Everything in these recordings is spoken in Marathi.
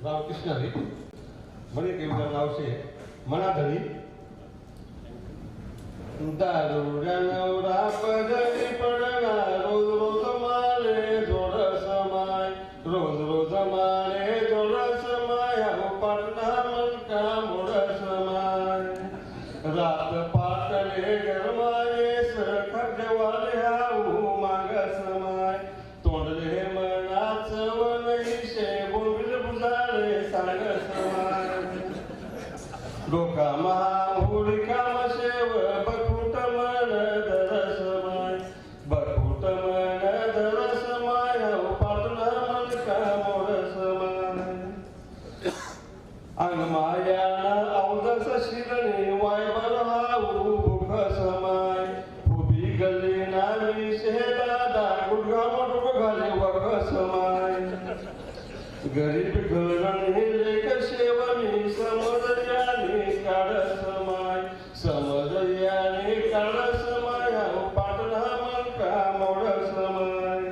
गाव कृष्णारी म्हणे केवढं गावशे मना धरी दारुड्या नवरा पदरी पडला रोज रोज माले जोड समाय रोज रोज माले जोड समाय पटना मनका मोड समाय रात पाटले गरमाये खड्डेवाले हाऊ माग समाय तोंडले मनाच वनैशे बोंबिल बुजाले सांग समाय डोका महाहुडी कामशेव बकुट मन दरसमाय बकुट मन दरसमाय पाटना मनका मोड समाय अंगमायाना अवदस शिरणे वायबर हाऊ भुख समाय उभी गल्ली नावी शेदादा गुडघा मोठ घाले वग समाय गरीब घरणी लेख शेवणी समजयाने काढ समाय समजयाने काढ समाय पाटणा मनका मोड समाय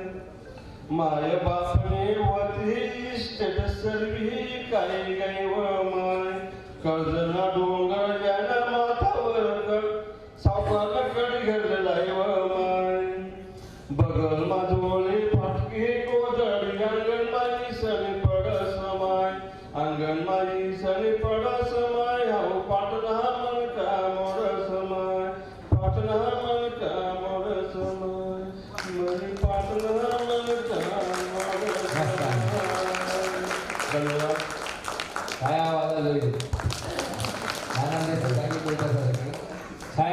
माय बापने वती इष्ट सर्वी काही गैव माय कर्जना डोंगर याना माथावर सावकार कडी घरलाय व माय बगल माधोळे फाटके कोदडी अंगण माई सनी पड समाय अंगण माई सनी पड समाय हाऊ पाटणा मनका मोड समाय पाटणा मनका मोड समाय मनी पाटणा मनका मोड समाय